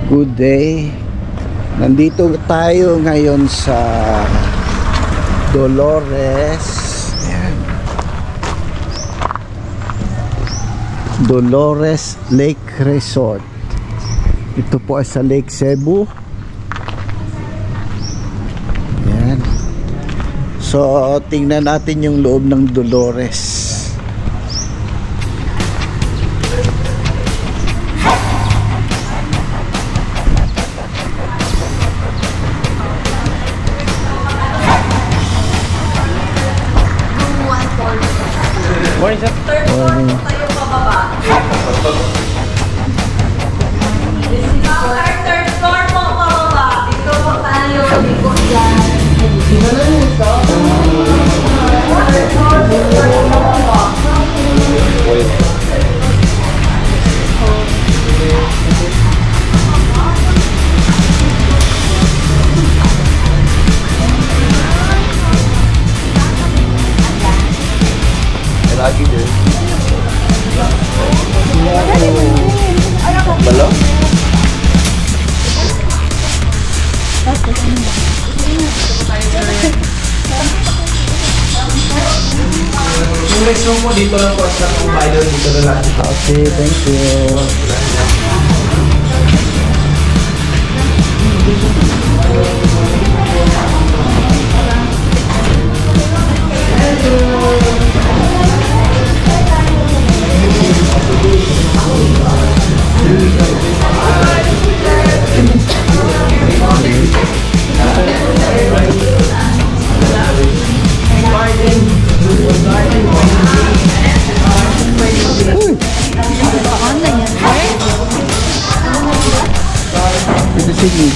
Good day. Nandito tayo ngayon sa Dolores. Ayan. Dolores Lake Resort. Ito po ay sa Lake Cebu. Ayan. So tingnan natin yung loob ng Dolores. Morning, sir. Third floor po tayo pababa. Third floor po pababa. Dito po tayo. Dito yan. Dito na ito. Third floor po tayo pababa. Lagi din. Balong? Yung next room mo dito lang po sa kumain dito na lang. Okay, thank you. Ito sige.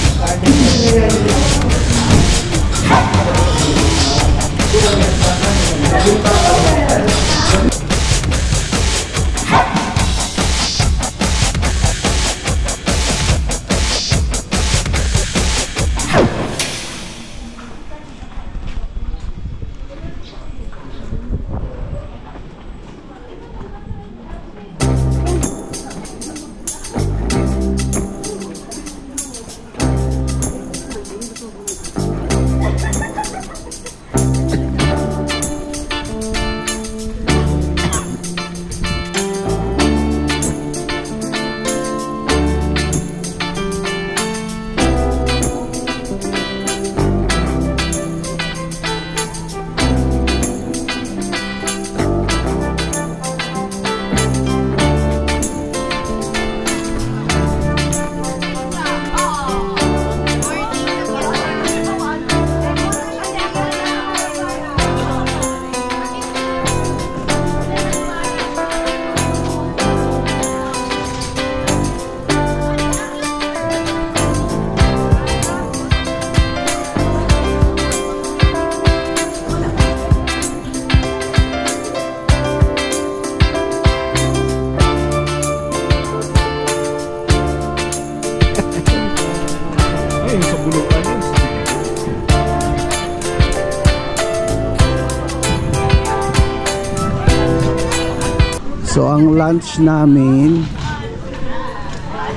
So ang lunch namin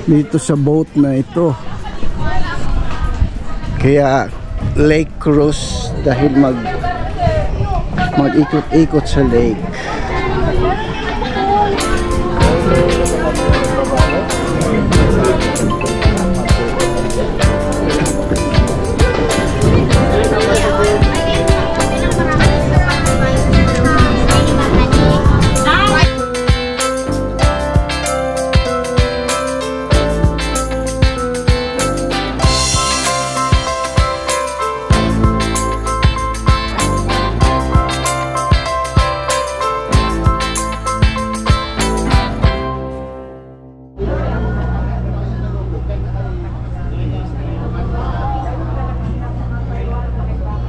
dito sa boat na ito. Kaya lake cruise dahil mag-ikot-ikot sa lake.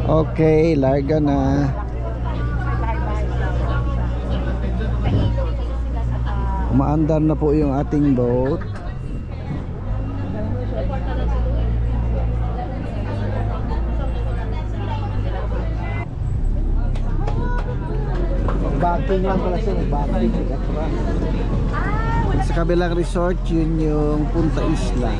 Okay, larga na. Umaandar na po yung ating boat. Backing lang pala siya, backing. Sa kabilang resort, yun yung Punta Isla.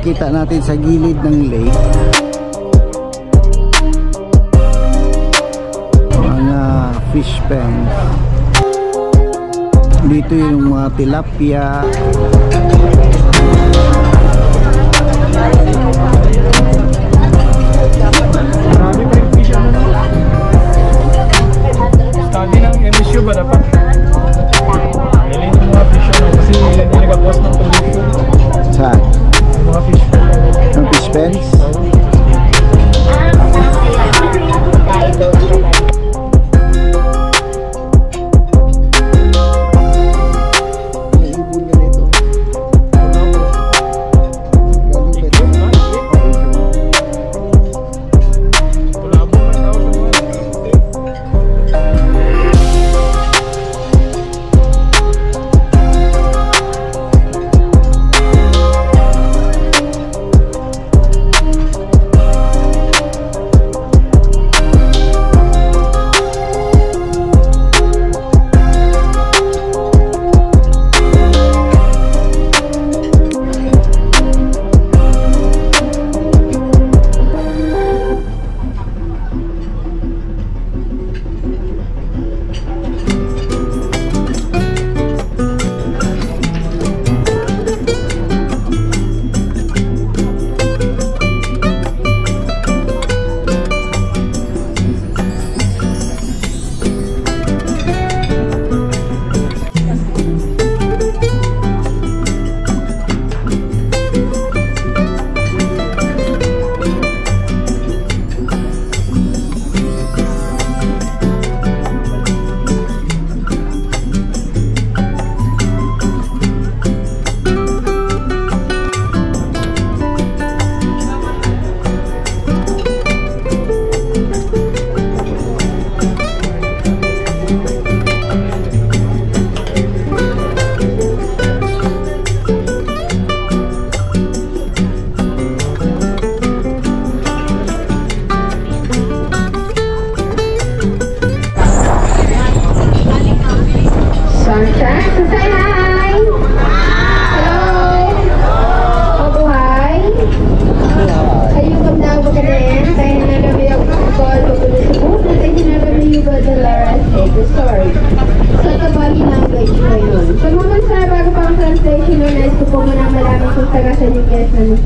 makikita natin sa gilid ng lake, mga fish pens. Dito yung mga tilapia. Marami pa yung fish ano. Study ng MSU ba dapat? Ilin yung mga fish ano kasi ilan yung nag-post ng pollution. Saan? Mga fish pens. Yung fish pens?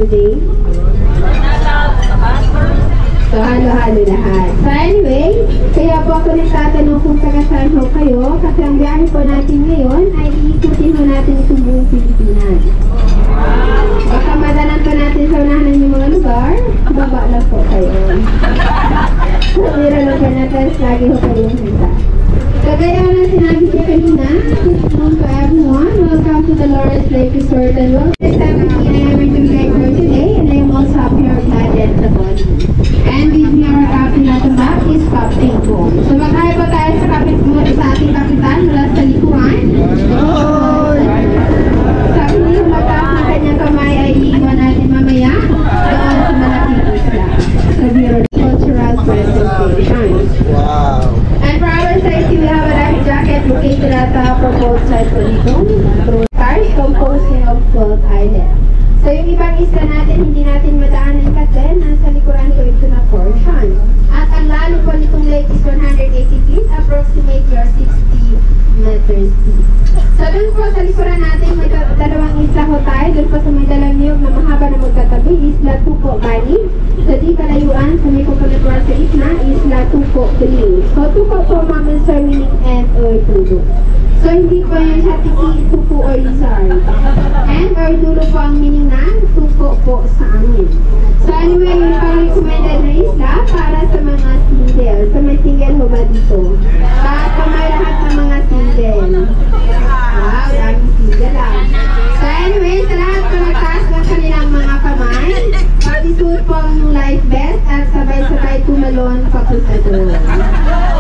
Today. So, halo-halo lahat. So, anyway, kaya po ako nagtatanong kung taga-saan ho kayo kasi ang biyahe po natin ngayon ay iikutin ho natin itong buong Pilipinas. Baka madalan pa natin sa unahan yung mga lugar, baba lang po kayo. So, mira lang po natin, lagi ho kayo handa. Kagaya na sinabi niya kanina, good morning to everyone. Welcome to the Lawrence Lake Resort and welcome. This time with me, I am your tour guide for today and I am also happy or glad at the body. And with me, our captain at the back is Captain Kong. So mag-hi po tayo sa ating kapitan mula sa likuran. Sabi niyo, matap na kanyang kamay ay iiwan natin mamaya doon sa malaking isla sa Bureau of Cultural Presentation. Wow! And for our safety, we have a life jacket located at the proposed site po dito. Cars composing of 12 islands. So yung ibang isla natin, hindi natin madaanan kasi nasa likuran ko ito na portion. At ang lalo po nitong lake is 180 feet, approximately or 60 meters deep. So dun po sa likuran natin, may dalawang isla ho tayo. Dun po sa may dalang niyog na mahaba na magkatabi, Isla Tuco Bani. Sa di kalayuan, sa may kukunatuan sa gitna, Isla Tuco Bani. So Tuco po means meaning and or tulo. So hindi po yung sa tiki, tuko or lizard. And or dulo po ang meaning ng tuko po sa amin. So anyway, yung pang-recommended na isla para sa mga single. So may single ho ba dito? Bakit pa may lahat ng mga single? Wow, daming single lang. So anyway, sa lahat po nagtaas ng kanilang mga kamay, pag-isuot po ang life vest at sabay-sabay tumalon papunta doon.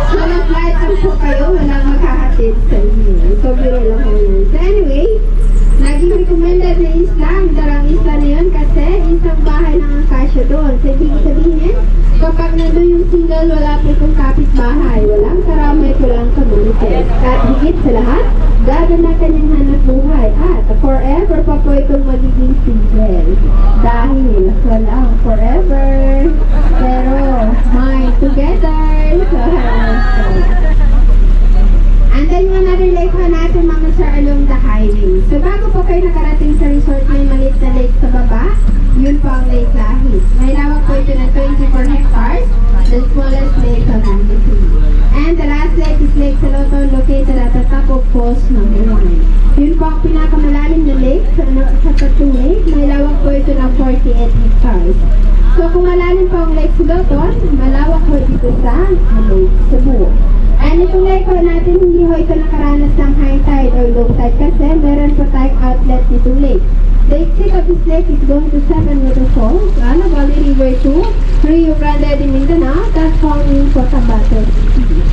So mag-flight lang po kayo, walang maghahatid sa inyo. So biro lang po yun. So anyway, naging recommended na isla, ang darang isla na yun kasi isang bahay lang ang kasya doon. So ibig sabihin, kapag nandun yung single, wala po itong kapitbahay. Walang karamay, walang kamalites. At higit sa lahat, gagana kanyang hanap buhay. At forever pa po itong magiging single. Dahil walang forever. Pero, my together. And then yung another lake pa natin mga sir along the highway. So bago po kayo nakarating sa resort, may maliit na lake sa baba. Yun po ang Lake Lahit. May lawak po ito na 24 hectares. The smallest lake on Mandaue. And the last lake is Lake Saloton, located at the top of Falls number 1. Yun po ang pinakamalalim na lake sa Tattoo Lake. May lawak po ito na 48 hectares. So kung malalim po ang Lake Saloton, malawak po dito sa Lake Cebu. And itong lake po natin, hindi ho ito nakaranas ng high tide or low tide kasi meron po tayong outlet nitong lake. The exit of this lake is going to 7 waterfalls, Valley River 2, Rio Grande de Mindanao, that's found in Cotabato.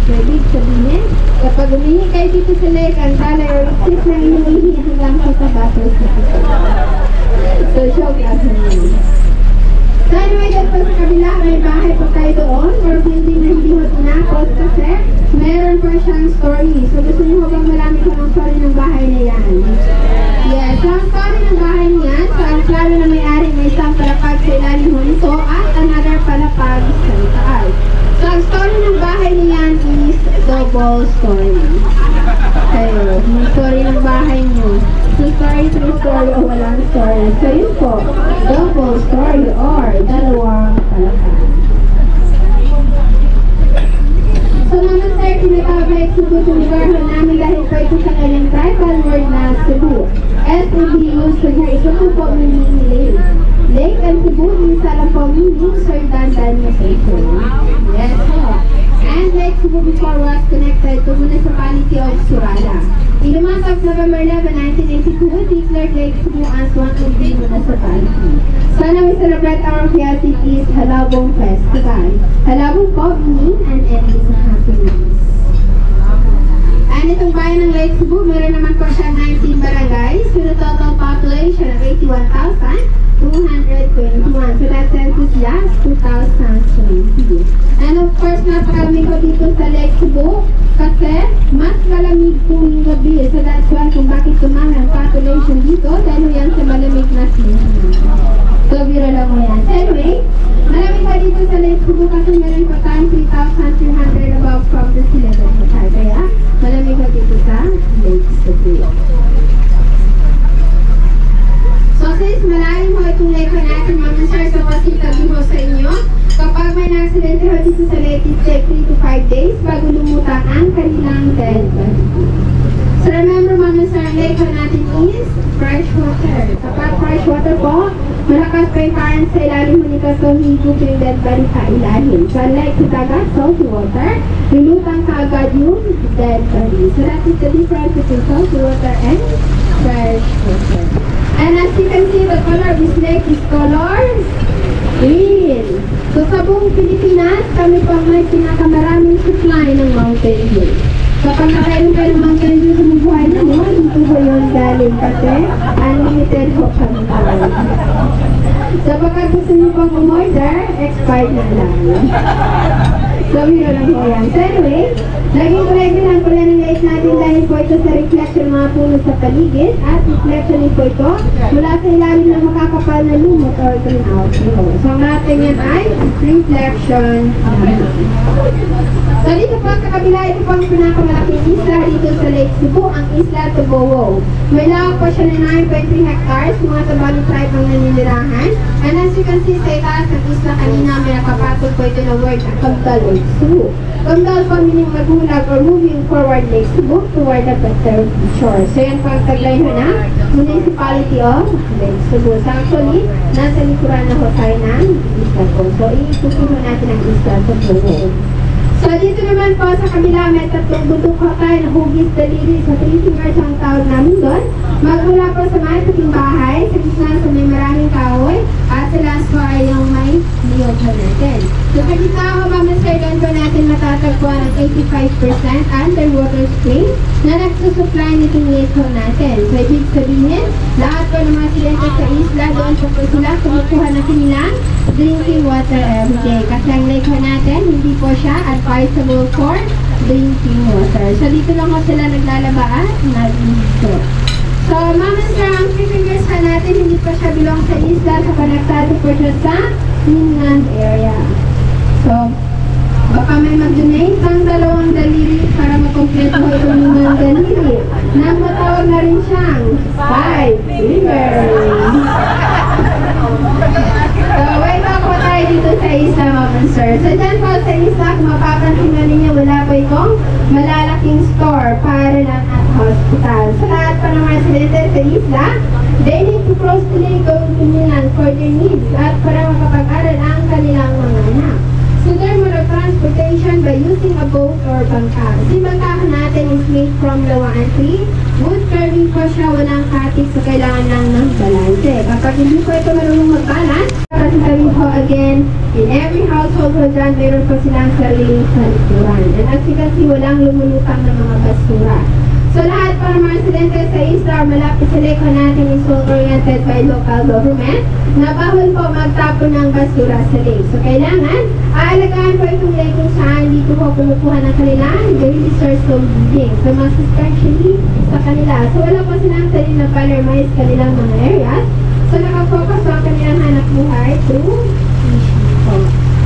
So, ibig sabihin, kapag umihi kayo dito sa lake, ang talay or exit na inuihi hanggang Cotabato. So, joke lang yun. So anyway, dahil pa sa kabila, may bahay pa kayo doon or building na hindi mo tinapos kasi meron pa siyang story. So gusto niyo bang malaman kung ang story ng bahay na yan? Yes, so ang story ng bahay niyan, so ang plano na may-ari may isang palapag sa ilalim mo nito at another palapag sa itaas. So ang story ng bahay niyan is double story. Kayo, yung story ng bahay niyo. So story, true story o walang story. So yun po, double story or dalawang palapag. So naman sir, tinatawag na Cebu sa lugar namin dahil po ito sa kanyang tribal word na Cebu. S-E-B-U, so here, ito po meaning lake. Lake and Cebu, isa lang po meaning Sir Dandan na sa ito. Yes po. And Lake Cebu before was connected to municipality of Surala. In the month of November 11, 1982, declared Lake Cebu as one of the municipality. Sana we celebrate our festivities Halabong Festival. Halabong po meaning an ending sa happiness. And itong bayan ng Lake Cebu, meron naman po siya 19 barangays with a total population of 81,221. So that census last 2020. And of course, napakalamig ko dito sa Lake Cebu kasi mas malamig kung gabi. So that's why kung bakit tumahal ang population dito dahil yan sa malamig na season. So biro lang mo yan. So anyway, malamig pa dito sa Lake Cebu kasi meron pa tayong 3,300 above from the sea level. Kaya malamig pa dito sa Lake Cebu. So since malalim mo itong lake natin, mag-share sa pasitabi mo sa inyo. Kapag may na-accidente ho dito sa lake, it take 3 to 5 days bago lumutan ang kanilang delta. So remember mga sir, lake natin is fresh water. Kapag fresh water po, malakas pa yung current sa ilalim mo nito, so higop yung dead body sa ilalim. So unlike sa dagat, salty water, lulutang ka agad yung dead body. So that is the difference between salty water and fresh water. And as you can see, the color of this lake is color green. So sa buong Pilipinas, kami pang may pinakamaraming supply ng mountain dew. Kapag nakainom kayo ng mountain dew sa buhay na mo, dito ko yun galing kasi unlimited ho kami tawag. So pagkat gusto nyo pang umorder, expired na lang. So hero lang po yan. So anyway, laging kulay-bilang kulay ng lake natin dahil po ito sa reflection ng mga puno sa paligid at reflection po ito mula sa ilalim ng makakapal na lumot or greenhouse. So ang natin yan ay reflection. So dito po sa kabila, ito po ang pinakamalaking isla dito sa Lake Cebu, ang Isla Tubowo. May lawak po siya na 9.3 hectares, mga Tabalu tribe ang naninirahan. And as you can see sa itaas ng isla kanina, may nakapatol po ito na word na Kamdal Lake Cebu. Kamdal po meaning maghulag or moving forward Lake Cebu toward the better shore. So yan po ang tagline na Municipality of Lake Cebu. So actually, nasa likuran na ho tayo ng isla po. So ipupuno natin ang Isla Tubowo. So dito naman po sa kabila, may tatlong bundok po tayo na hugis daliri sa 3 fingers ang tawag namin doon. Magmula po sa may puting bahay, sa gitna sa may maraming kahoy, at sa last po ay yung may niyog natin. So sa gitna ko, mamasay doon po natin matatagpuan ang 85% underwater spring na nagsusupply nitong lake po natin. So ibig sabihin, lahat po ng mga silente sa isla, doon po sila kumukuha na kanilang drinking water every day. Kasi ang lake po natin, hindi po siya advisable for drinking water. So dito lang po sila naglalaba at nag-isto. So ma'am and sir, ang 3 fingers pa natin hindi pa siya belong sa isla, so connectado po siya sa inland area. So baka may mag-donate ng 2 daliri para makompleto mo itong 5 daliri. Nang matawag na rin siyang 5 fingers. So, wait lang po tayo dito sa isla, ma'am and sir. So, dyan po sa isla, kung mapapansin na ninyo, wala po itong malalaking store para lang at hospital. Sa lahat pa ng mga residente sa isla, they need to cross the lake going to Milan for their needs at para makapag-aral ang kanilang mga anak. So, their mode of transportation by using a boat or bangka. Si bangkahan natin is made from lawa and tree. Wood carving po siya, walang katik, so kailangan lang ng balanse. Kapag hindi po ito marunong mag-balance, kasi sabihin po again, in every household po dyan, mayroon po silang sariling salikuran. And as you can see, walang lumulutang ng mga basura. So lahat pa ng mga residente sa isla or malapit sa lake natin is well-oriented by local government na bawal po magtapon ng basura sa lake. So kailangan, aalagaan po itong lake kung saan dito po kumukuha ng kanilang daily source of living. So mas especially sa kanila. So wala po silang sarili na palermize kanilang mga areas. So nakafocus po ang kanilang hanap buhay through fishing po.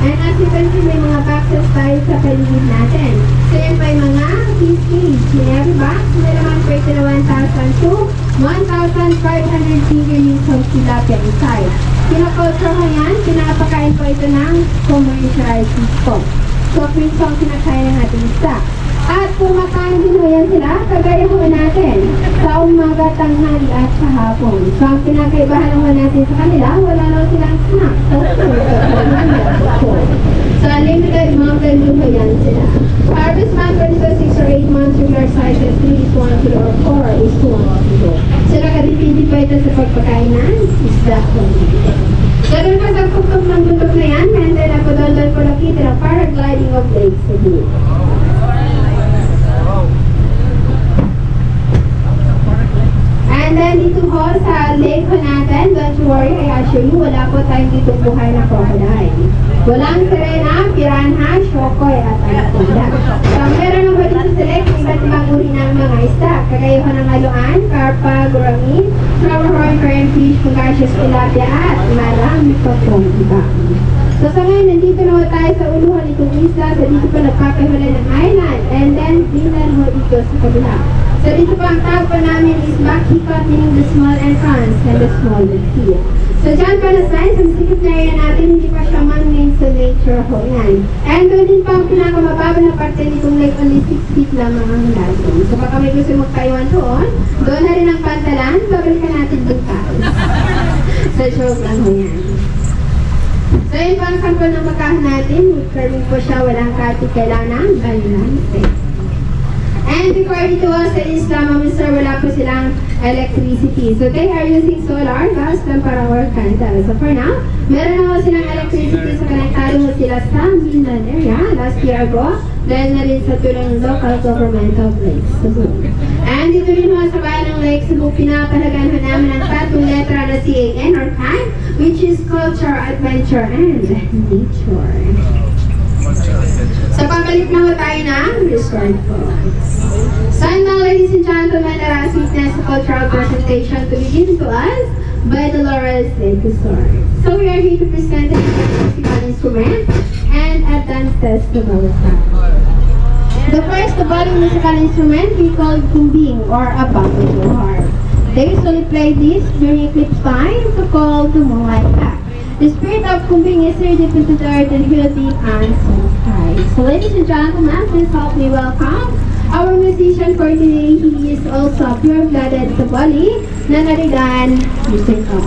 And as you can see, may mga boxes tayo sa paligid natin. So yan pa yung mga fish cage. In every box, may naman po ito na 1,000 to 1,500 fingerlings of tilapia inside. Kinakulture ko yan, pinapakain po ito ng commercialized fish po. So, fish po ang kinakain ng ating isda. At kumakain din po yan sila, kagaya po natin, sa umaga, tanghali at sa hapon. So, ang pinakaibahan naman natin sa kanila, wala lang silang snack. So, unlimited mountain dew po yan sila. Harvest month for dito 6 or 8 months, regular sizes 3 is 1 kilo or 4 is 1 kilo. So, nakadipindi po ito sa pagpakain ng isda po. Ganun pa sa pagpag ng bundok na yan, and then ako doon po nakita ng paragliding of Lake Cebu. And then dito po sa lake po natin, don't you worry, I assure you, wala po tayong dito buhay na crocodile. Walang sirena, piranha, shokoy at anaconda. So meron naman dito sa lake, iba't ibang uri ng mga isda. Kagaya po ng aluan, karpa, gurami, flowerhorn, currentfish, pangasius, tilapia at marami pa pong iba. So sa ngayon, nandito naman tayo sa uluhan itong isla. So dito po nagpapahiwalay ng island. And then, dinlan mo dito sa kabila. So dito po ang tawag po namin is Bakikot, meaning the small entrance and the small sea. So dyan po na sign, sa sikip na area natin, hindi pa siya man-made sa nature ho yan. And doon din po ang pinakamababa na parte nitong lake, only 6 feet lamang ang lalim. So baka may gusto magtaiwan doon na rin ang pantalan, babalikan natin doon tayo. So joke lang ho yan. So yun po ang sample ng bakahan natin, curving po siya, walang kati, kailangan balance. And before dito sa isla, ma'am and sir, wala po silang electricity. So they are using solar, gas, lamparang or candle. So for now, meron na silang electricity. So konektado mo sila sa mainland area last year ago. Dahil na rin sa tulong ng local government of Lake Cebu. And dito rin mo sa bayan ng Lake Cebu, pinapalagan namin ang 3 letra na CAN or CAN, which is Culture, Adventure, and Nature. So, pabalik na tayo ng resort po. So, now, ladies and gentlemen, let us witness the cultural presentation to begin to us by the Dolores Lake Resort. So, we are here to present the musical instrument and a dance festival. The first body musical instrument we call kumbing or a buffalo harp. They usually play this during eclipse time, so called the moonlight act. The spirit of kumbing is here deep into the earth and here deep and so high. So ladies and gentlemen, please help me welcome our musician for today. He is also a pure-blooded Sabali, Nanarigan, Mr. Tom.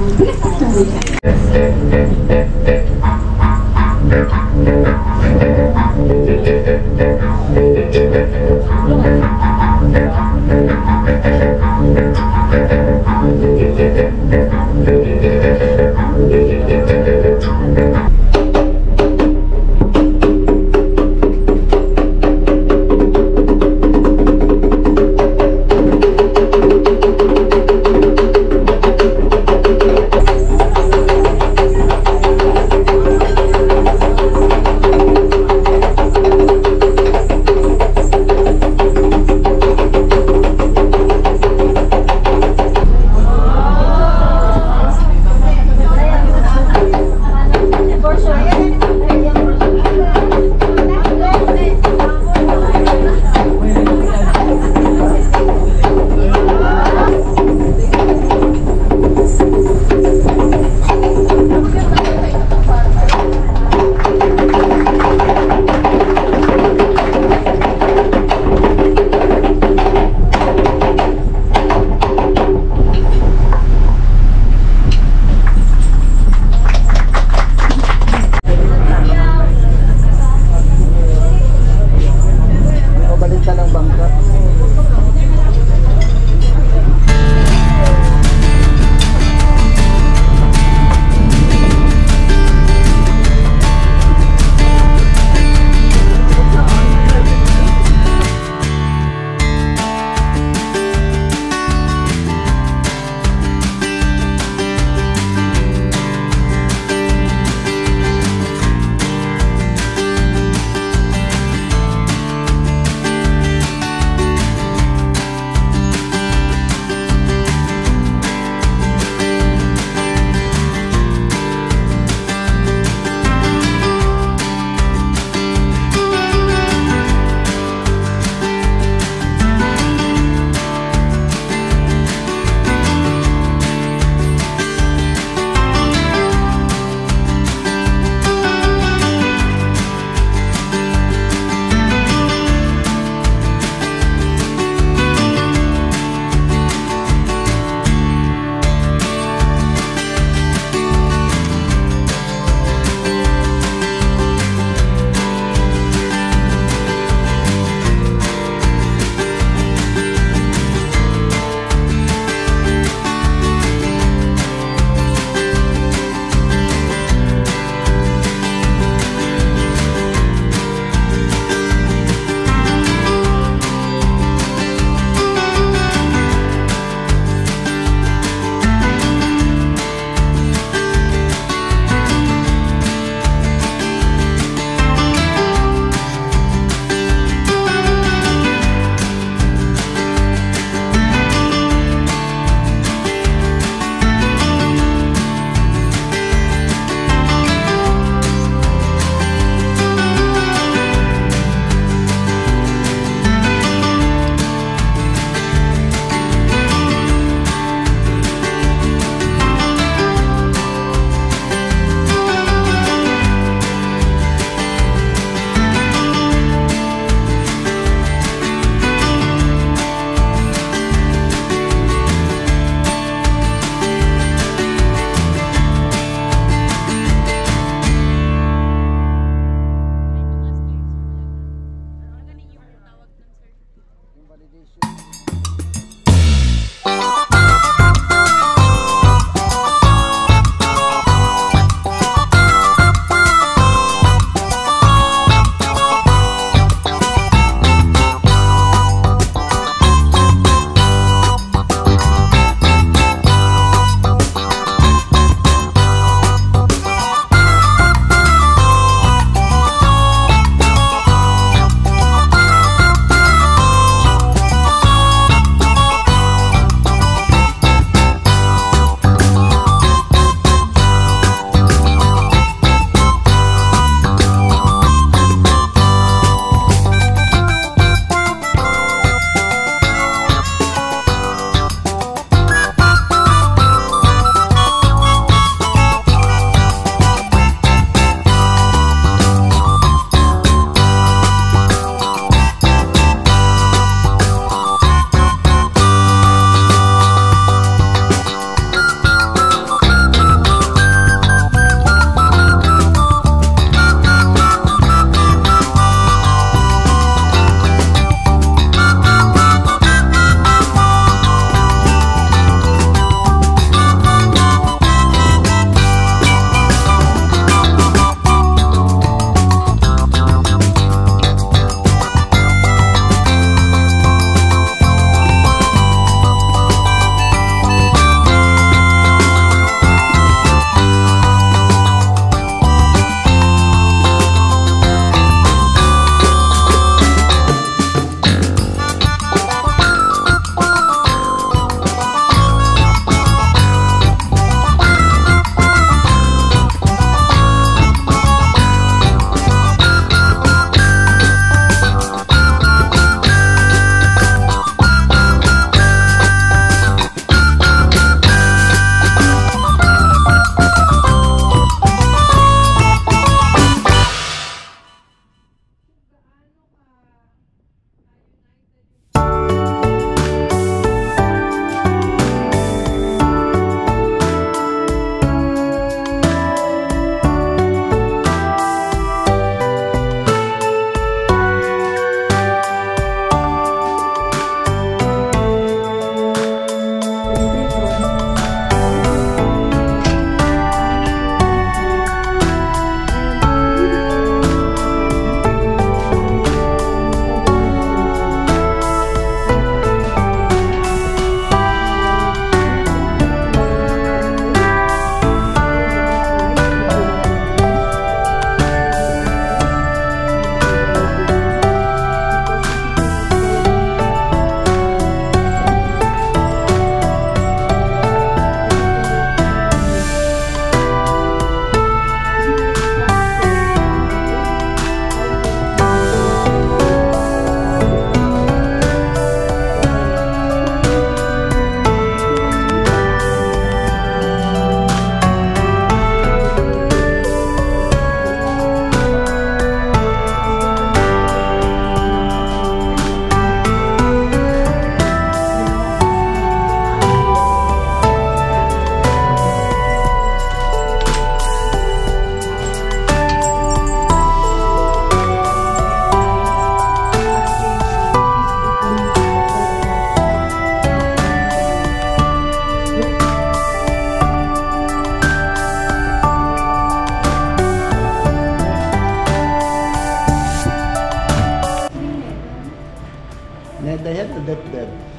they have the that